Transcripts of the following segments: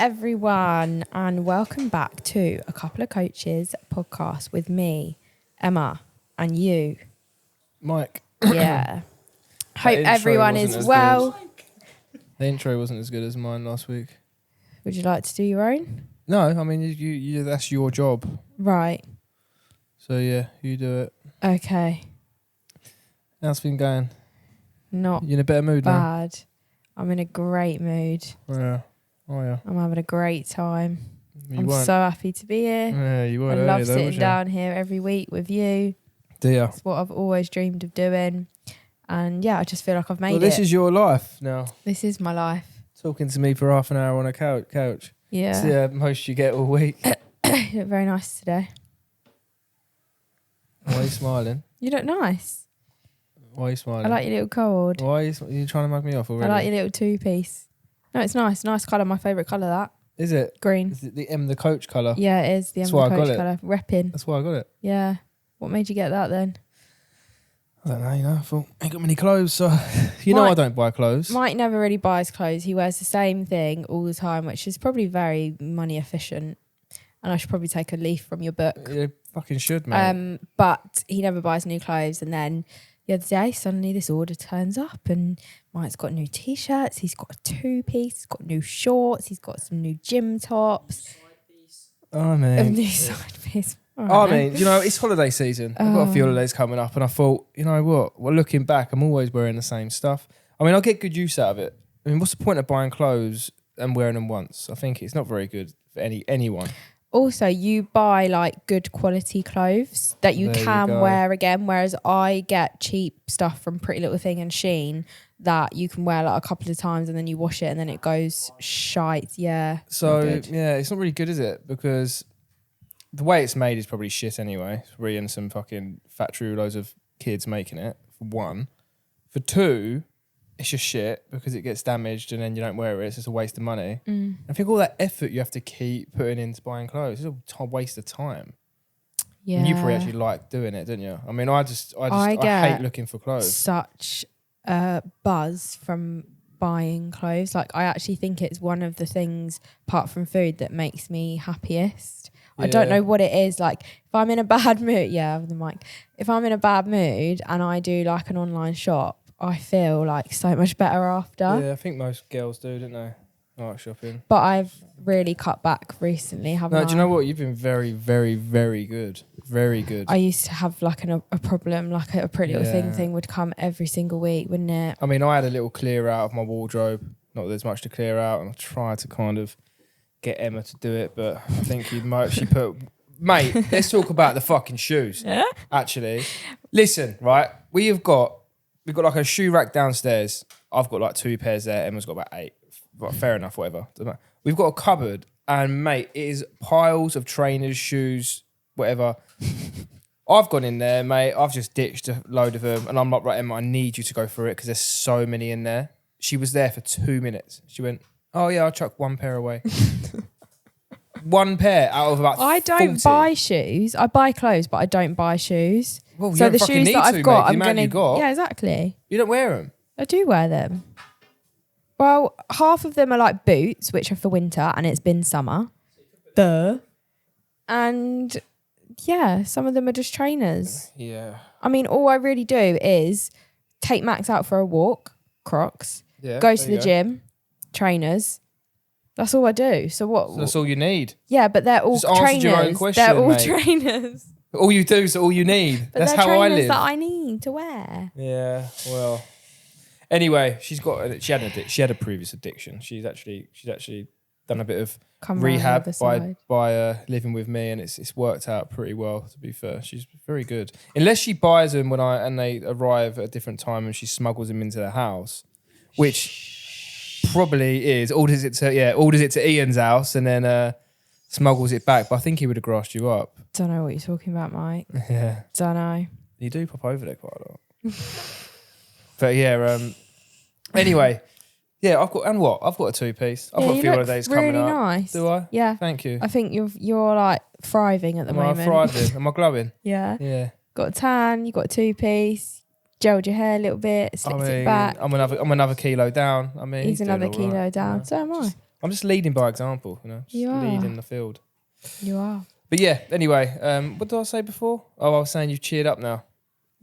everyone, and welcome back to A Couple of Coaches podcast with me, Emma, and you, Mike. Yeah. Hope everyone is well. The intro wasn't as good as mine last week. Would you like to do your own? No, I mean, you that's your job. Right. So, yeah, you do it. Okay. How's it been going? Not You in a better mood bad. I'm in a great mood. now? Yeah. Oh, yeah. I'm having a great time. You I'm weren't. so happy to be here. Yeah, you I weren't love earlier, though, sitting was you? down here every week with you. Do you? It's what I've always dreamed of doing. And yeah, I just feel like I've made Well, this it. is your life now. This is my life. Talking to me for half an hour on a couch. Yeah. It's the most you get all week. You look very nice today. Why are you smiling? You look nice. Why are you smiling? I like your little cord. Why are you trying to mug me off already? I like your little two-piece. No, it's nice. Nice colour. My favourite colour, that. Is it? Green. Is it the coach colour? Yeah, it is. The That's why I got Coach it. colour. Repping. That's why I got it. Yeah. What made you get that then? I don't know, I thought, I ain't got many clothes, so... I don't buy clothes. Mike never really buys clothes. He wears the same thing all the time, which is probably very money efficient. And I should probably take a leaf from your book. You fucking should, mate. But he never buys new clothes. And then the other day, suddenly this order turns up and Mike's got new T-shirts. He's got a two-piece. He's got new shorts. He's got some new gym tops. Oh, man. A new side piece. It's holiday season. I've got a few holidays coming up and I thought, you know what? Well, looking back, I'm always wearing the same stuff. I mean, I'll get good use out of it. I mean, what's the point of buying clothes and wearing them once? I think it's not very good for anyone. Also, you buy like good quality clothes that you can wear again, whereas I get cheap stuff from Pretty Little Thing and Shein that you can wear like a couple of times and then you wash it and then it goes shite. Yeah. So, it's not really good, is it? Because the way it's made is probably shit anyway. It's really in some fucking factory with loads of kids making it, for one. For two, it's just shit because it gets damaged and then you don't wear it. It's just a waste of money. I think all that effort you have to keep putting into buying clothes is a waste of time. Yeah. And you probably actually like doing it, don't you? I mean, I hate looking for clothes. Such a buzz from buying clothes. Like, I actually think it's one of the things, apart from food, that makes me happiest. I don't know what it is. Like, if I'm in a bad mood, if I'm in a bad mood and I do like an online shop, I feel like so much better after. Yeah, I think most girls do, don't they? I like shopping. But I've really cut back recently, haven't I? No, do you know what? You've been very, very, very good. Very good. I used to have like a problem, like a Pretty Little Thing would come every single week, wouldn't it? I mean, I had a little clear out of my wardrobe. Not that there's much to clear out, and I tried to kind of get Emma to do it, but I think she put... Mate, let's talk about the fucking shoes. Yeah? Actually. Listen, right? We've got like a shoe rack downstairs. I've got like 2 pairs there. Emma's got about 8. Well, fair enough, whatever. We've got a cupboard and, mate, it is piles of trainers, shoes, whatever. I've gone in there, mate. I've just ditched a load of them and I'm like, right, Emma, I need you to go through it because there's so many in there. She was there for 2 minutes. She went, oh, yeah, I'll chuck 1 pair away. 1 pair out of about 40. I don't buy shoes. I buy clothes, but I don't buy shoes. Well, so the shoes that I've got, I'm going to... Yeah, exactly. You don't wear them? I do wear them. Well, half of them are like boots, which are for winter, and it's been summer. And yeah, some of them are just trainers. Yeah. I mean, all I really do is take Max out for a walk, Crocs, go to the gym, trainers. That's all I do. So what? So that's all you need. Yeah, but they're all just trainers. Your own question, they're all mate. trainers. All you do is all you need. But that's they're how I live. trainers that I need to wear. Yeah. Well. Anyway, she had a previous addiction. She's actually done a bit of rehab by living with me, and it's worked out pretty well. To be fair, she's very good. Unless she buys them and they arrive at a different time, and she smuggles them into the house, which probably is orders it to Ian's house and then smuggles it back. But I think he would have grassed you up. Don't know what you're talking about, Mike. Yeah, don't know. You do pop over there quite a lot. But yeah, anyway, yeah, I've got a 2-piece. I've got a few holidays coming up. Really nice. Do I? Yeah. Thank you. I think you're like thriving at the moment. Am I thriving? Am I glowing? Yeah. Yeah. Got a tan. You got a 2-piece. Gelled your hair a little bit. Slicked it back. I'm another kilo down. I mean, he's another kilo down. Yeah. So am I. I'm just leading by example, just You are. leading the field. You are. But yeah, anyway, what did I say before? Oh, I was saying you've cheered up now.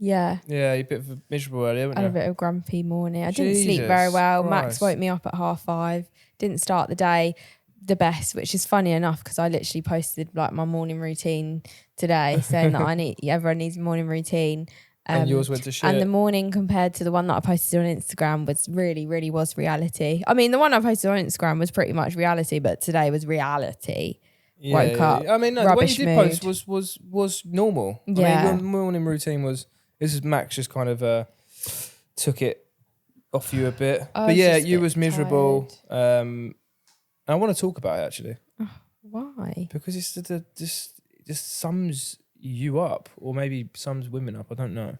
Yeah. Yeah, you're a bit miserable earlier, weren't I you? had a bit of grumpy morning. I didn't sleep very well. Christ. Max woke me up at 5:30. Didn't start the day the best, which is funny enough because I literally posted like my morning routine today, saying that everyone needs a morning routine. And yours went to shit. And the morning compared to the one that I posted on Instagram was really was reality. I mean, the one I posted on Instagram was pretty much reality, but today was reality. Yeah, woke up. I mean, no, the one you did mood. post was normal. Yeah. I mean, your morning routine was. This is Max just kind of took it off you a bit, but yeah, you was miserable. And I want to talk about it actually. Why? Because it's just sums you up, or maybe sums women up. I don't know,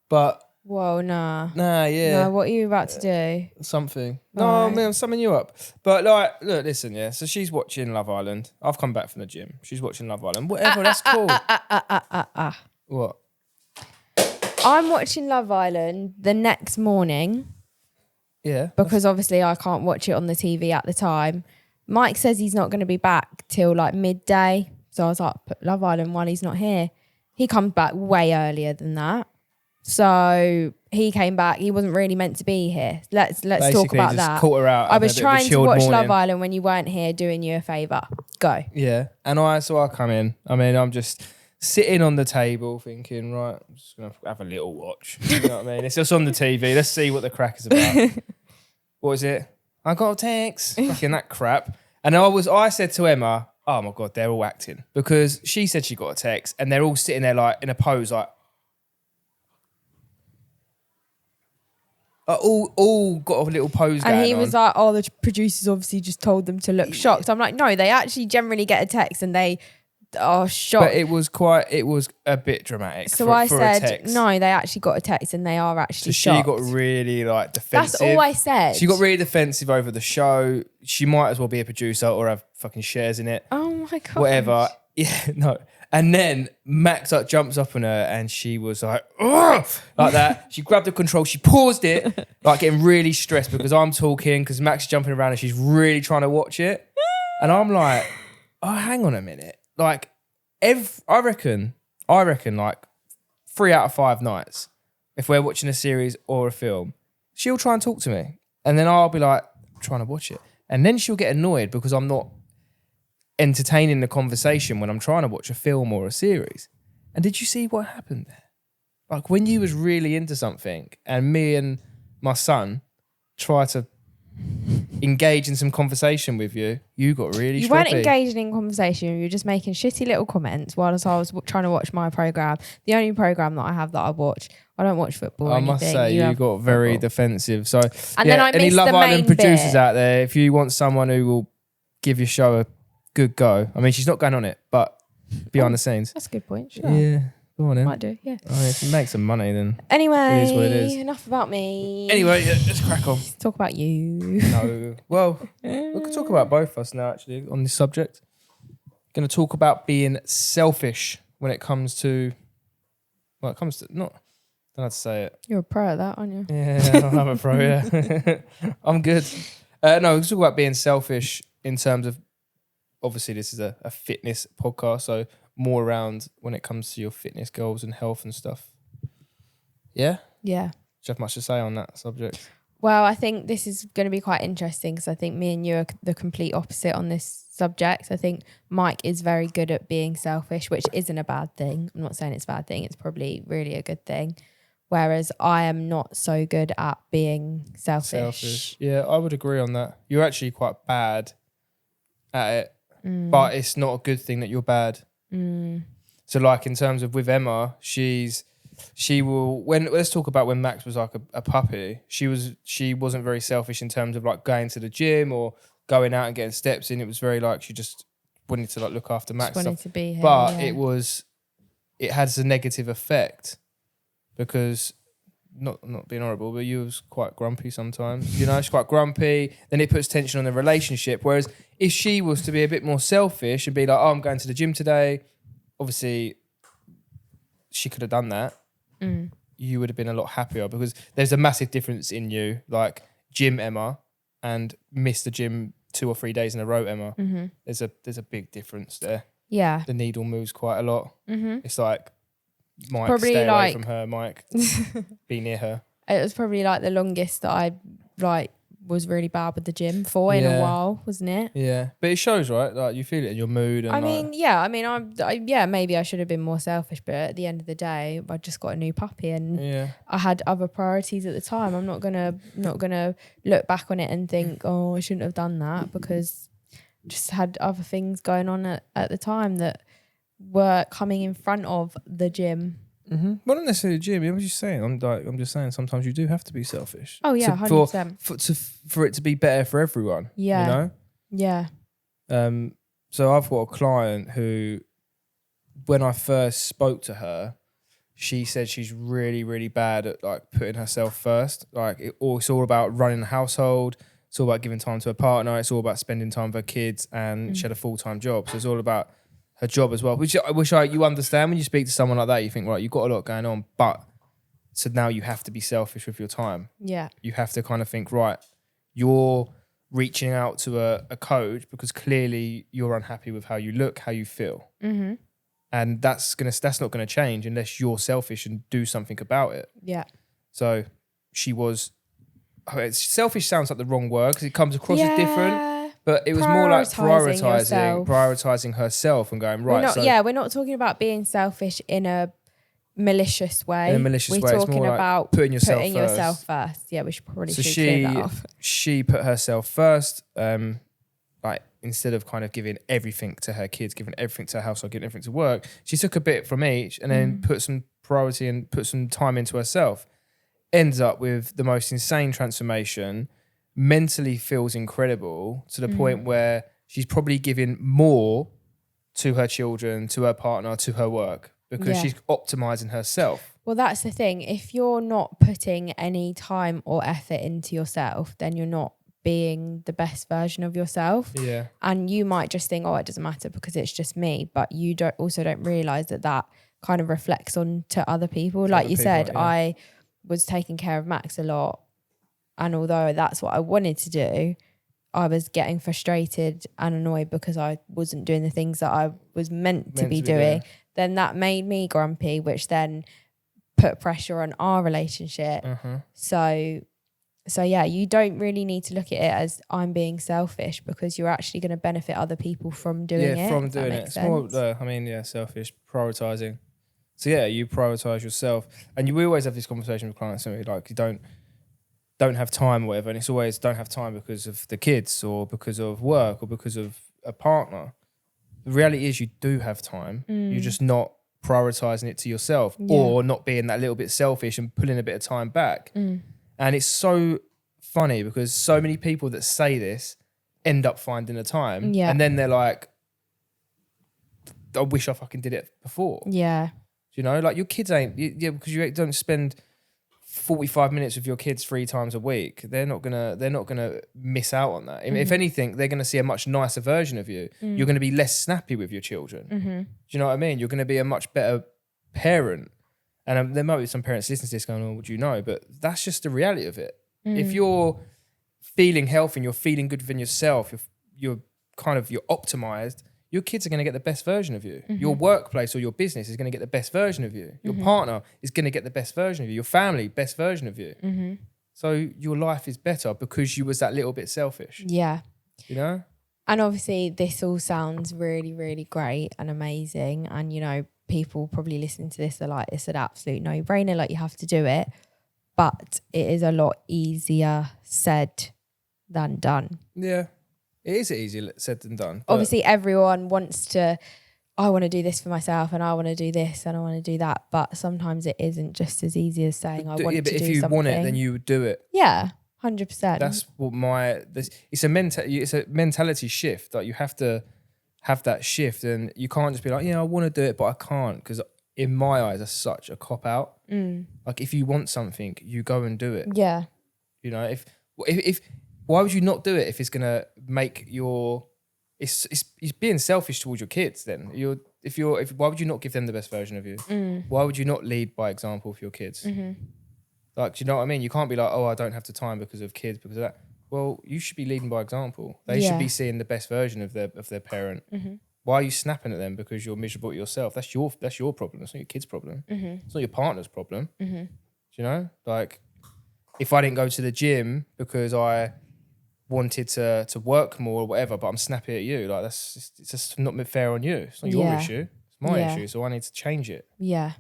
but. Whoa, nah. Nah, yeah. No, what are you about to do? Something. Right. No, I mean, I'm summing you up. But like, look, listen, yeah. So she's watching Love Island. I've come back from the gym. She's watching Love Island. Whatever, that's cool. What? I'm watching Love Island the next morning. Yeah. Because obviously I can't watch it on the TV at the time. Mike says he's not going to be back till like midday. So I was like, put Love Island while he's not here. He comes back way earlier than that. So he came back. He wasn't really meant to be here. Let's talk about that. Caught her out. I was trying to watch morning. Love Island when you weren't here, doing you a favour. Go. Yeah, and I come in. I mean, I'm just sitting on the table thinking, right, I'm just gonna have a little watch. You know what I mean? It's just on the TV. Let's see what the crack is about. What is it? I got a text. Fucking that crap. And I said to Emma, oh my God, they're all acting, because she said she got a text, and they're all sitting there like in a pose, like. All got a little pose going on. And he was like, oh, the producers obviously just told them to look shocked. I'm like, no, they actually generally get a text and they are shocked. But it was a bit dramatic. So I said, no, they actually got a text and they are actually shocked. She got really like defensive. That's all I said. She got really defensive over the show. She might as well be a producer or have fucking shares in it. Oh my God. Whatever. Yeah, no. And then Max jumps up on her and she was like, ugh! Like that. She grabbed the control. She paused it, like getting really stressed because I'm talking, because Max is jumping around and she's really trying to watch it. And I'm like, oh, hang on a minute. Like, I reckon like 3 out of 5 nights, if we're watching a series or a film, she'll try and talk to me. And then I'll be like, trying to watch it. And then she'll get annoyed because I'm not entertaining the conversation when I'm trying to watch a film or a series. And did you see what happened there? Like when you was really into something and me and my son try to engage in some conversation with you, you got really You weren't engaging in conversation. You were just making shitty little comments whilst I was trying to watch my programme. The only programme that I have that I watch. I don't watch football or anything. I must say, you got very defensive. So, and then I any missed Love the Island main producers bit. out there, if you want someone who will give your show a good go. I mean, she's not going on it, but behind the scenes. That's a good point. Sure. Yeah, go on in. Might do, yeah. I mean, if you make some money, then anyway, it is what it is. Enough about me. Anyway, let's crack on. Let's talk about you. No. Well, we could talk about both of us now, actually, on this subject. Going to talk about being selfish when it comes to... Well, it comes to... Not... I don't know how to say it. You're a pro at that, aren't you? Yeah, I'm a pro, yeah. I'm good. No, we can talk about being selfish in terms of... Obviously, this is a fitness podcast, so more around when it comes to your fitness goals and health and stuff. Yeah? Yeah. Do you have much to say on that subject? Well, I think this is going to be quite interesting because I think me and you are the complete opposite on this subject. I think Mike is very good at being selfish, which isn't a bad thing. I'm not saying it's a bad thing. It's probably really a good thing. Whereas I am not so good at being selfish. Yeah, I would agree on that. You're actually quite bad at it, but it's not a good thing that you're bad. So like in terms of with Emma, she will, let's talk about when Max was like a puppy, she wasn't very selfish in terms of like going to the gym or going out and getting steps in. It was very like she just wanted to like look after Max. Just wanted to be here, but yeah. it has a negative effect because not being horrible, but you was quite grumpy sometimes. You know, she's quite grumpy. Then it puts tension on the relationship. Whereas if she was to be a bit more selfish and be like, oh, I'm going to the gym today, obviously she could have done that. You would have been a lot happier because there's a massive difference in you, like gym Emma and miss the gym 2 or 3 days in a row, Emma, there's a big difference there. Yeah. The needle moves quite a lot. It's like, Mike, Probably stay away like- from her, Mike. Be near her. It was probably like the longest that I like was really bad with the gym for in a while, wasn't it? Yeah, but it shows, right? Like you feel it in your mood. And Maybe I should have been more selfish, but at the end of the day, I just got a new puppy and I had other priorities at the time. I'm not gonna look back on it and think, oh, I shouldn't have done that, because I just had other things going on at the time that were coming in front of the gym. Well, not necessarily gym. I'm just saying. I'm just saying. Sometimes you do have to be selfish. Oh yeah, 100%. For it to be better for everyone. Yeah. You know. Yeah. So I've got a client who, when I first spoke to her, she said she's really, really bad at like putting herself first. Like it's all about running the household. It's all about giving time to her partner. It's all about spending time with her kids, and she had a full-time job. So it's all about her job as well, which you understand when you speak to someone like that. You think, right, you've got a lot going on, but so now you have to be selfish with your time. Yeah. You have to kind of think, right, you're reaching out to a coach because clearly you're unhappy with how you look, how you feel. And that's not gonna change unless you're selfish and do something about it. Yeah. So selfish sounds like the wrong word because it comes across as different. But it was more like prioritizing herself and going, right. We're not talking about being selfish in a malicious way. We're talking about like putting yourself first. Yeah, we should probably clear that off. She put herself first, like instead of kind of giving everything to her kids, giving everything to her household, giving everything to work, she took a bit from each and then put some priority and put some time into herself. Ends up with the most insane transformation. Mentally feels incredible to the point where she's probably giving more to her children, to her partner, to her work because she's optimizing herself. Well, that's the thing. If you're not putting any time or effort into yourself, then you're not being the best version of yourself. Yeah. And you might just think, oh, it doesn't matter because it's just me. But you don't realize that kind of reflects on to other people. Like you said, I was taking care of Max a lot. And although that's what I wanted to do, I was getting frustrated and annoyed because I wasn't doing the things that I was meant to be doing. Then that made me grumpy, which then put pressure on our relationship. So yeah, you don't really need to look at it as I'm being selfish because you're actually going to benefit other people from doing it. Yeah, from doing it. It's more, selfish, prioritising. So yeah, you prioritise yourself. And we always have this conversation with clients, don't we? Like you don't have time or whatever, and it's always don't have time because of the kids or because of work or because of a partner. The reality is you do have time. You're just not prioritising it to yourself or not being that little bit selfish and pulling a bit of time back. And it's so funny because so many people that say this end up finding the time and then they're like, I wish I fucking did it before. Yeah. You know, like your kids because you don't spend 45 minutes with your kids 3 times a week, they're not gonna miss out on that. If anything, they're gonna see a much nicer version of you. You're gonna be less snappy with your children. Do you know what I mean? You're gonna be a much better parent. And there might be some parents listening to this going, "Oh, what do you know?" But that's just the reality of it. If you're feeling healthy and you're feeling good within yourself, you're optimized. Your kids are going to get the best version of you. Your workplace or your business is going to get the best version of you. Your partner is going to get the best version of you. Your family, best version of you. So your life is better because you was that little bit selfish. Yeah. You know? And obviously this all sounds really, really great and amazing. And, you know, people probably listening to this are like, it's an absolute no-brainer, like you have to do it. But it is a lot easier said than done. Yeah. It is easier said than done. Obviously, everyone wants to, I want to do this for myself and I want to do this and I want to do that. But sometimes it isn't just as easy as saying I want to do something. But if you want it, then you would do it. Yeah, 100%. That's what it's a mentality shift. Like you have to have that shift and you can't just be like, yeah, I want to do it, but I can't. Because in my eyes, that's such a cop out. Like if you want something, you go and do it. Yeah. You know, if why would you not do it if it's gonna make it's being selfish towards your kids then? Why would you not give them the best version of you? Why would you not lead by example for your kids? Like, do you know what I mean? You can't be like, oh, I don't have the time because of kids, because of that. well, you should be leading by example. They should be seeing the best version of their parent. Why are you snapping at them because you're miserable at yourself? That's your problem. It's not your kid's problem. It's not your partner's problem. Do you know? Like, if I didn't go to the gym because I wanted to work more or whatever, but I'm snappy at you, like it's just not fair on you. It's not your issue. It's my issue. So I need to change it. Yeah.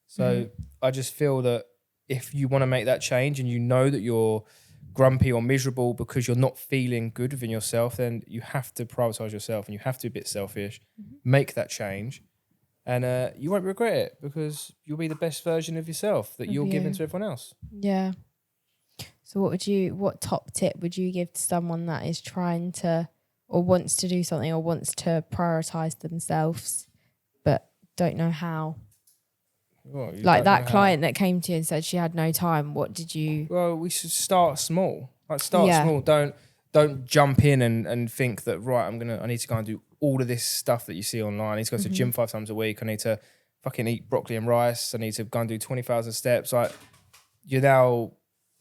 So I just feel that if you want to make that change and you know that you're grumpy or miserable because you're not feeling good within yourself, then you have to prioritize yourself and you have to be a bit selfish, make that change, and you won't regret it because you'll be the best version of yourself that you're giving to everyone else. Yeah. So what top tip would you give to someone that is trying to or wants to do something or wants to prioritize themselves but don't know how? Well, like that client that came to you and said she had no time, what did you... Well, we should start small. Like, start small. Don't jump in and think that, right, I need to go and do all of this stuff that you see online. I need to go to the gym 5 times a week. I need to fucking eat broccoli and rice. I need to go and do 20,000 steps. Like, you're now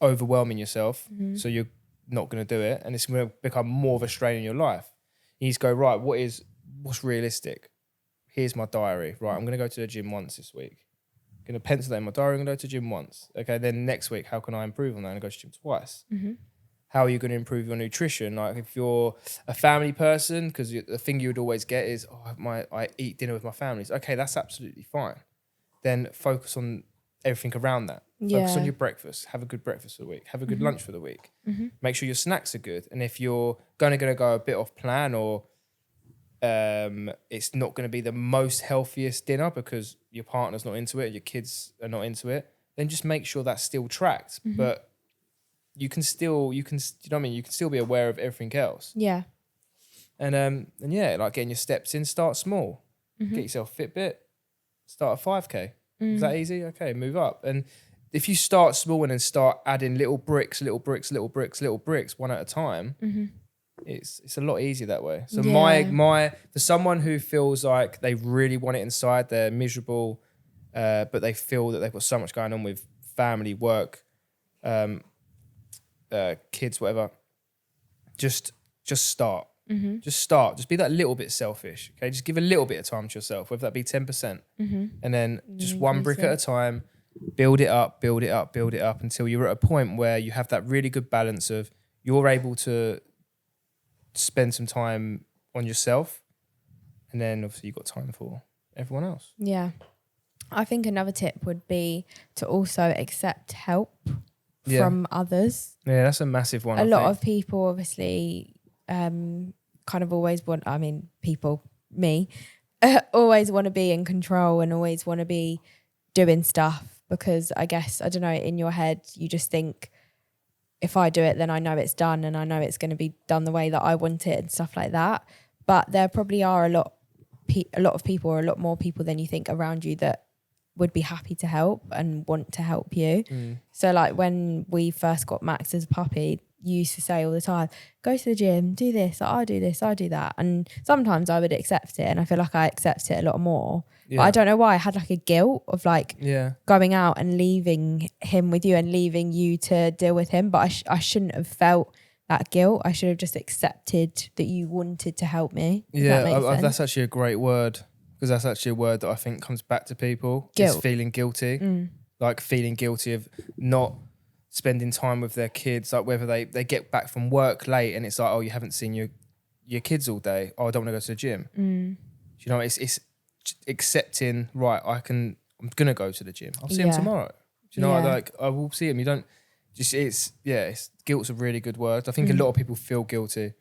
overwhelming yourself, so you're not going to do it, and it's going to become more of a strain in your life. You need to go, right, what's realistic? Here's my diary. Right, I'm going to go to the gym once this week. I'm going to pencil that in my diary. I'm going to go to the gym once. Okay, then next week, how can I improve on that? I'm going to go to the gym twice. How are you going to improve your nutrition? Like, if you're a family person, because the thing you would always get is, I eat dinner with my families. Okay, that's absolutely fine. Then focus on everything around that. Focus on your breakfast. Have a good breakfast for the week. Have a good lunch for the week. Make sure your snacks are good. And if you're going to go a bit off plan, or it's not going to be the most healthiest dinner because your partner's not into it, your kids are not into it, then just make sure that's still tracked. But you know what I mean? You can still be aware of everything else. Yeah. And yeah, like getting your steps in, start small. Get yourself a Fitbit, start a 5K. Is that easy? Okay, move up. And if you start small and then start adding little bricks, one at a time, it's a lot easier that way. So my for someone who feels like they really want it inside, they're miserable, but they feel that they've got so much going on with family, work, kids, whatever, just start. Just start. Just be that little bit selfish. Okay, just give a little bit of time to yourself, whether that be 10%, and then just one brick at a time. Build it up until you're at a point where you have that really good balance of you're able to spend some time on yourself, and then obviously you've got time for everyone else. Yeah. I think another tip would be to also accept help from others. Yeah, that's a massive one. A lot of people obviously kind of always want, me, always want to be in control and always want to be doing stuff, because I guess, I don't know, in your head you just think, if I do it, then I know it's done and I know it's going to be done the way that I want it and stuff like that. But there probably are a lot of people, or a lot more people than you think around you, that would be happy to help and want to help you. So like when we first got Max as a puppy, you used to say all the time, go to the gym, do this, I do this, I do that. And sometimes I would accept it, and I feel like I accept it a lot more. But I don't know why I had like a guilt of like going out and leaving him with you and leaving you to deal with him. But I shouldn't have felt that guilt. I should have just accepted that you wanted to help me. That's actually a great word, because that's actually a word that I think comes back to people. Guilt. Is feeling guilty. Like feeling guilty of not spending time with their kids, like whether they get back from work late and it's like, oh, you haven't seen your kids all day. Oh, I don't want to go to the gym. You know, it's accepting, right, I'm going to go to the gym. I'll see him tomorrow. Do you know, like I will see him. You don't just, guilt's a really good word. I think a lot of people feel guilty,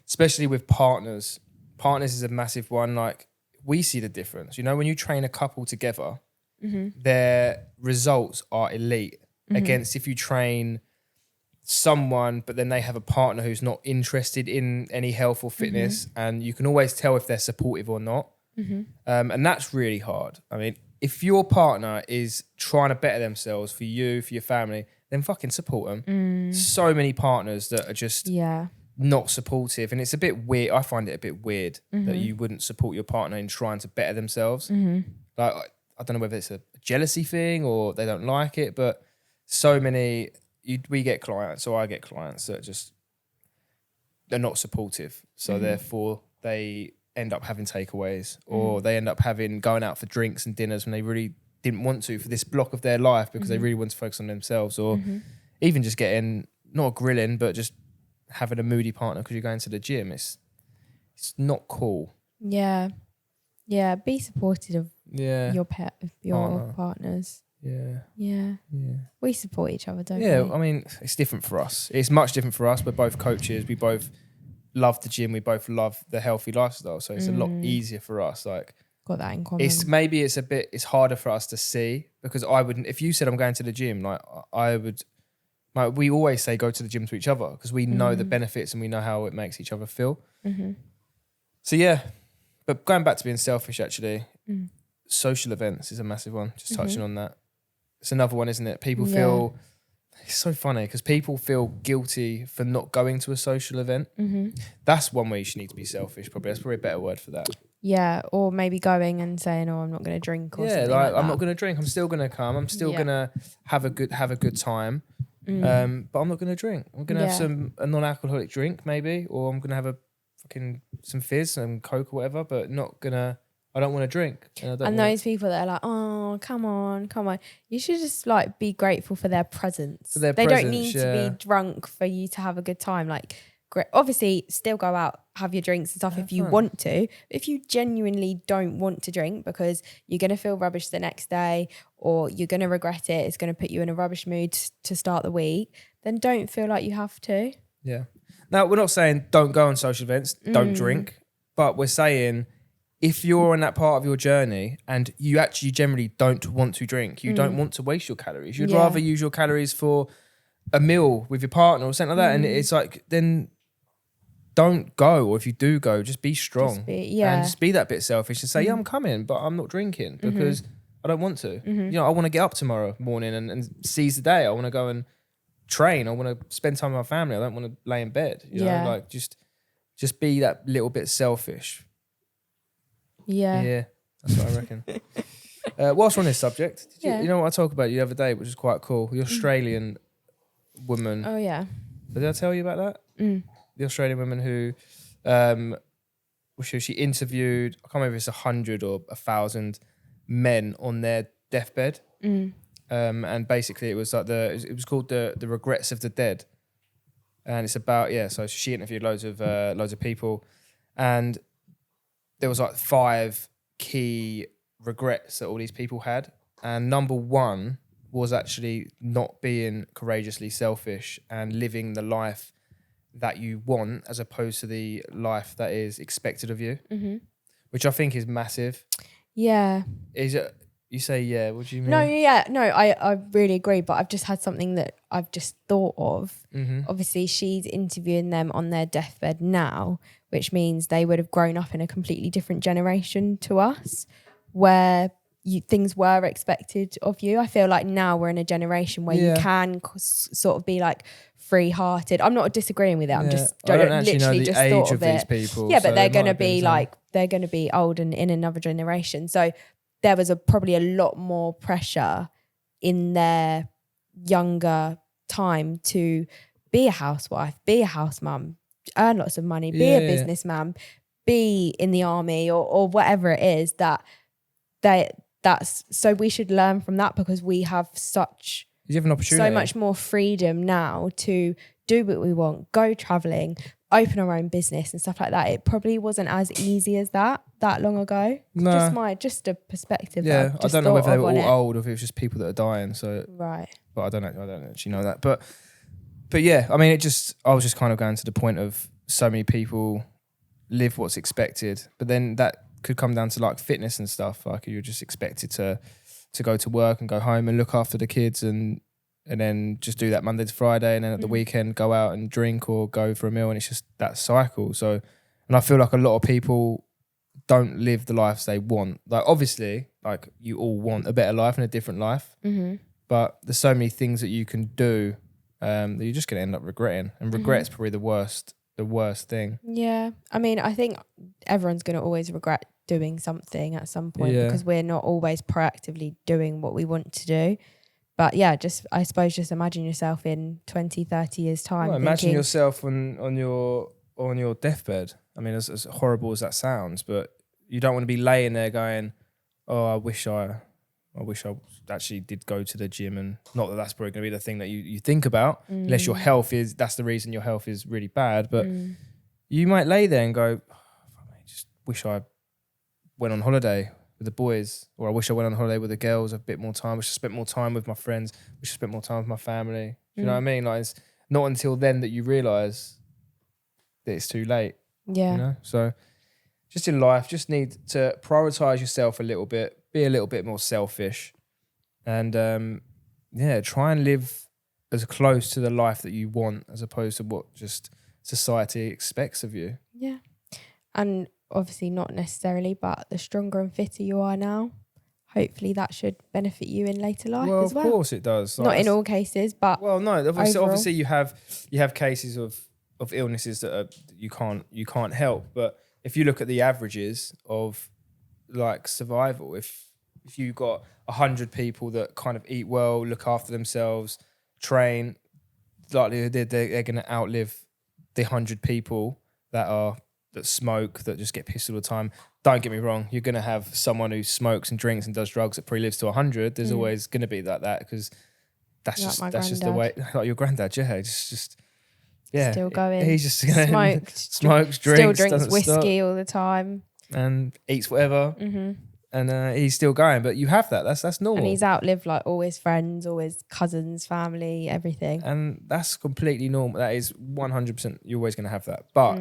especially with partners. Partners is a massive one. Like, we see the difference. You know, when you train a couple together, their results are elite against if you train someone, but then they have a partner who's not interested in any health or fitness, and you can always tell if they're supportive or not. And that's really hard. I mean, if your partner is trying to better themselves for you, for your family, then fucking support them. So many partners that are just not supportive, and it's a bit weird. I find it a bit weird that you wouldn't support your partner in trying to better themselves. Like, I don't know whether it's a jealousy thing or they don't like it, but so many, we get clients, or I get clients that just they're not supportive. So therefore they end up having takeaways, or they end up going out for drinks and dinners when they really didn't want to for this block of their life because they really want to focus on themselves, or even just getting, not grilling, but just having a moody partner because you're going to the gym. It's not cool. Yeah. Yeah. Be supportive of your partners. Yeah. Yeah. We support each other, don't we? Yeah, I mean, it's different for us. It's much different for us. We're both coaches. We both love the gym. We both love the healthy lifestyle. So it's a lot easier for us. Like, got that in common. It's harder for us to see, because I wouldn't, if you said I'm going to the gym, like I would, like we always say go to the gym to each other because we know the benefits and we know how it makes each other feel. So yeah, but going back to being selfish, actually, social events is a massive one. Just touching on that. It's another one, isn't it? People feel, it's so funny because people feel guilty for not going to a social event. That's one way you should need to be selfish, probably. That's probably a better word for that. Yeah, or maybe going and saying, "Oh, I'm not going to drink," or something like that. I'm not going to drink. I'm still going to come. I'm still going to have a good time. But I'm not going to drink. I'm going to have a non-alcoholic drink, maybe, or I'm going to have some fizz, some Coke or whatever. But I don't want to drink. And those people that are like, "Oh, come on." You should just like be grateful for their presence. They don't need to be drunk for you to have a good time. Like, obviously, still go out, have your drinks and stuff if you want to. If you genuinely don't want to drink because you're going to feel rubbish the next day, or you're going to regret it, it's going to put you in a rubbish mood to start the week, then don't feel like you have to. Yeah. Now, we're not saying don't go on social events, don't drink, but we're saying if you're on that part of your journey and you actually generally don't want to drink, you don't want to waste your calories, you'd rather use your calories for a meal with your partner or something like that, and it's like, then don't go, or if you do go, just be strong. And just be that bit selfish and say, yeah, I'm coming, but I'm not drinking because I don't want to. You know, I want to get up tomorrow morning and seize the day. I want to go and train. I want to spend time with my family. I don't want to lay in bed. You know, like just be that little bit selfish. Yeah, that's what I reckon. Whilst we're on this subject, you know what I talked about the other day, which is quite cool? The Australian woman. Oh, yeah. Did I tell you about that? The Australian woman who she interviewed, I can't remember if it's 100 or 1,000 men on their deathbed. And basically it was like it was called the Regrets of the Dead. And it's about, so she interviewed loads of people, and there was like 5 key regrets that all these people had. And number 1 was actually not being courageously selfish and living the life that you want as opposed to the life that is expected of you, which I think is massive. Yeah. Is it? You say, what do you mean? No, I really agree, but I've just had something that I've just thought of. Obviously, she's interviewing them on their deathbed now, which means they would have grown up in a completely different generation to us, where things were expected of you. I feel like now we're in a generation where you can sort of be like free-hearted. I'm not disagreeing with it. I'm just I don't actually know the age thought of these people. Yeah, but they're going to be they're going to be old and in another generation. So there was probably a lot more pressure in their younger time to be a housewife, be a house mum, earn lots of money, be a businessman, be in the army or whatever it is that's so we should learn from that, because we have you have an opportunity, so much more freedom now to do what we want, go traveling, open our own business and stuff like that. It probably wasn't as easy as that long ago. Just a perspective. Yeah, I don't know whether they were all old or if it was just people that are dying. So right, but I don't actually know that. But yeah, I mean, I was just kind of going to the point of so many people live what's expected, but then that could come down to like fitness and stuff. Like you're just expected to go to work and go home and look after the kids and then just do that Monday to Friday, and then at the weekend go out and drink or go for a meal, and it's just that cycle. So, and I feel like a lot of people don't live the lives they want. Like obviously, like you all want a better life and a different life, but there's so many things that you can do that you're just going to end up regretting, and regret's probably the worst thing. Yeah, I mean, I think everyone's going to always regret doing something at some point because we're not always proactively doing what we want to do. But yeah, I suppose imagine yourself in 20, 30 years time. Well, imagine yourself on your on your deathbed. I mean, as horrible as that sounds, but you don't want to be laying there going, "Oh, I wish I actually did go to the gym." And not that that's probably going to be the thing that you think about, unless your health is. That's the reason your health is really bad. But you might lay there and go, "I just wish I went on holiday with the boys, or I wish I went on holiday with the girls a bit more time. Wish I spent more time with my friends. Wish I spent more time with my family." Do you know what I mean? Like, it's not until then that you realise that it's too late. Yeah. You know? So just in life, just need to prioritise yourself a little bit, be a little bit more selfish, and try and live as close to the life that you want as opposed to what just society expects of you. Yeah. And obviously not necessarily, but the stronger and fitter you are now, hopefully that should benefit you in later life as well. Of course it does. Not in all cases, but no. Obviously you have cases of illnesses that you can't help. But if you look at the averages of like survival, if you've got 100 people that kind of eat well, look after themselves, train, likely they're going to outlive the 100 people that smoke, that just get pissed all the time. Don't get me wrong, you're going to have someone who smokes and drinks and does drugs that probably lives to 100. There's always going to be like that, because that's just the way. Like your granddad, yeah, just still going. He's just smokes, drinks, still drinks whiskey all the time, and eats whatever. And he's still going. But you have that. That's normal. And he's outlived like all his friends, all his cousins, family, everything. And that's completely normal. That is 100%. You're always going to have that. But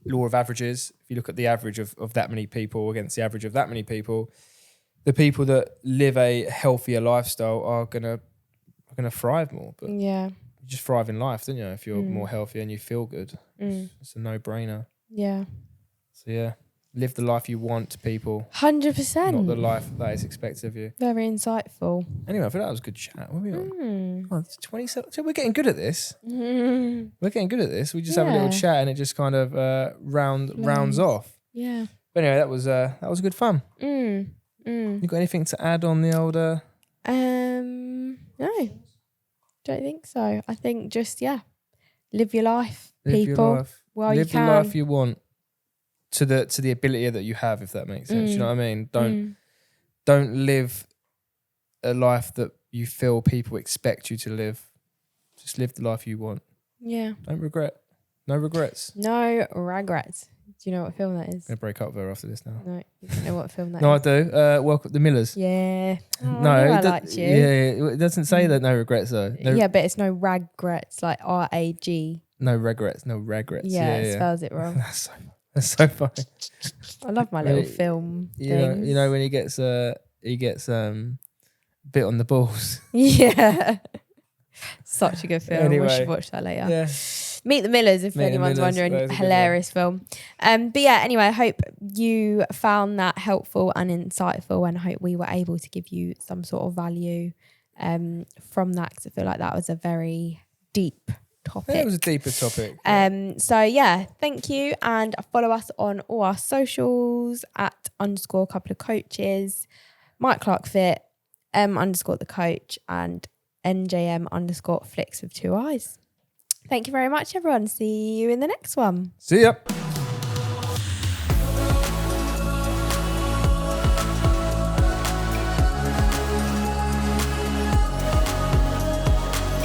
law of averages, if you look at the average of that many people against the average of that many people, the people that live a healthier lifestyle are gonna thrive more. But yeah, you just thrive in life, don't you? If you're more healthy and you feel good, it's a no-brainer. Yeah. So yeah, live the life you want, people. 100%. Not the life that is expected of you. Very insightful. Anyway, I thought that was a good chat. What are we on? Oh, it's 27. So we're getting good at this. We're getting good at this. We just have a little chat and it just kind of rounds off. Yeah. But anyway, that was good fun. You got anything to add on the old? No, don't think so. I think just live your life, people. While you can. Live the life you want to the ability that you have, if that makes sense. You know what I mean? Don't live a life that you feel people expect you to live. Just live the life you want. Yeah. Don't regret. No regrets. No regrets. Do you know what film that is? I'm going to break up with her after this now. No, you don't know what film that is. No, I do. Welcome the Millers. Yeah. Oh, no, I liked you. Yeah, it doesn't say that. No regrets though. Yeah, but it's no regrets, like RAG. No regrets. No regrets. Yeah, it spells it wrong. That's so funny. I love my little film things. You know when he gets bit on the balls. Yeah. Such a good film. Anyway, we should watch that later. Yeah. Meet the Millers, if anyone's wondering. Hilarious film. But yeah, anyway, I hope you found that helpful and insightful, and I hope we were able to give you some sort of value from that, because I feel like that was a very deep topic. Yeah, it was a deeper topic. So yeah, thank you, and follow us on all our socials at _couple of coaches, Mike Clark Fit, _the coach, and NJM _flicks with 2 eyes. Thank you very much, everyone. See you in the next one. See ya.